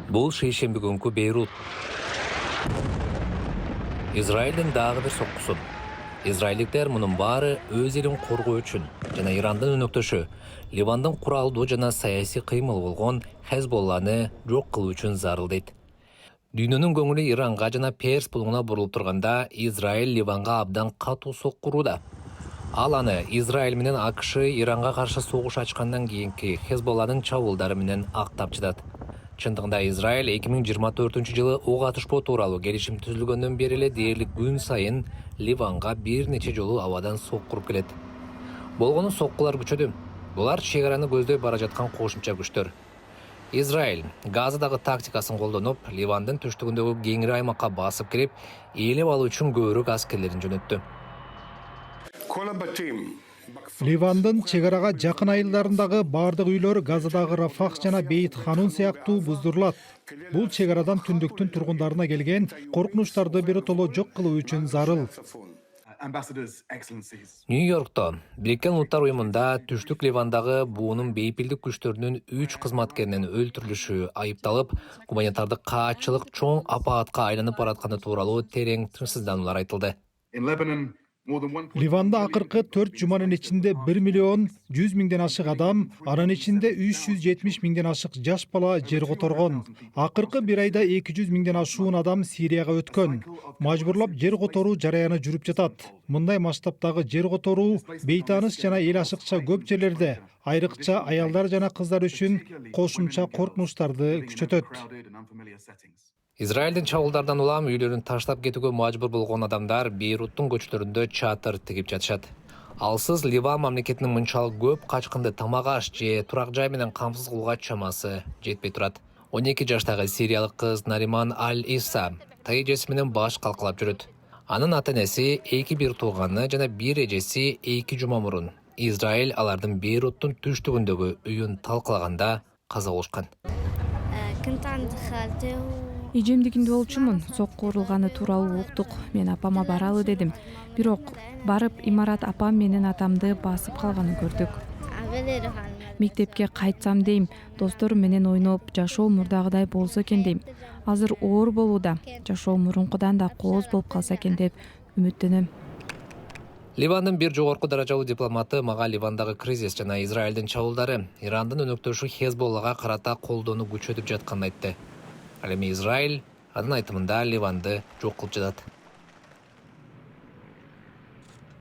Бул шейшемби күнкү Бейрут. Израилдин дагы бир соккусу. Израилдиктер мунун баары өз элин коргоо үчүн жана Ирандын өнөктөшү Ливандын куралдуу жана саясий кыймыл болгон Хезболланы жок кылуу үчүн зарыл дейт. Дүйнөнүн көңүлү Иранга жана Перс булуңуна бурулуп турганда Израиль Ливанга абдан катуу соккурууда. Ал аны Израиль менен АКШ Иранга каршы согуш ачкандан кийинки Хезболланын чабуулдары менен актап чыдат. Чындыгында Израиль 2024-жылы ок атышпоо тууралуу келишим түзүлгөндөн бери эле дээрлик күн сайын Ливанга бир нече жолу абадан соккуруп келет. Болгону соккулар күчөдү. Булар чек араны көздөй бара жаткан кошумча күчтөр. Израиль Газадагы тактикасын колдонуп, Ливандын түштүгүндөгү кеңири аймакка басып кирип, ээлеп алуу үчүн көбүрөөк аскерлерин жөнөттү. Ливандын чек арага жакын айылдарындагы бардык үйлөр Газадагы Рафах жана Бейт Ханун сыяктуу буздурулат. Бул чек арадан түндүктүн тургундарына келген коркунучтарды биротоло жок кылуу үчүн зарыл. Нью-Йоркто Бириккен Улуттар уюмунда түштүк Ливандагы буунун бейпилдик күчтөрүнүн 3 кызматкеринин өлтүрүлүшү айыпталып, гуманитардык каатчылык чоң апаатка айланып баратканы тууралуу терең тынчсыздануулар айтылды. Ливанда акыркы 4 жуманын ичинде 1.100.000 ашык адам, анын ичинде 370.000 ашык жаш бала жер которгон. Акыркы бир айда 200.000 ашуун адам Сирияга өткөн. Мажбурлап жер которуу жараяны жүрүп жатат. Мындай масштабтагы жер которуу бейтааныш жана эл ашыкча көп жерлерде, айрыкча аялдар жана кыздар үчүн кошумча коркунучтарды күчөтөт. Израилдин чабуулдардан улам үйлөрүн таштап кетүүгө мажбур болгон адамдар Бейруттун көчөлөрүндө чатыр тигип жатышат. Алсыз Ливан мамлекетинин мынчалык көп качкынды тамак аш же турак жай менен камсыз кылууга чамасы жетпей турат. 12 жаштагы сириялык кыз Нариман Аль-Иса эжеси менен баш калкалап жүрөт. Анын ата-энеси 2 бир тууганы жана бир эжеси 2 жума мурун Израиль алардын Бейруттун түштүгүндөгү үйүн талкалаганда каза болушкан. Эжемдигинде болчумун, сокку урулганы тууралуу уктук. Мен апама баралы дедим. Бирок барып имарат апам менен атамды басып калганын көрдүк. Мектепке кайтсам дейм, досторум менен ойноп, жашоо мурдагыдай болсо экен дейм. Азыр оор болууда. Жашоо мурункудан да кооз болуп калса экен деп үмүттөнөм. Ливандын бир жогорку даражалуу дипломаты мага Ливандагы кризис жана Израилдин чабуулдары Ирандын өнөктөшү Хезболлага карата колдоону күчөтүп жатканын айтты. Ал эми Израиль анын айтымында Ливанды жок кылып жатат.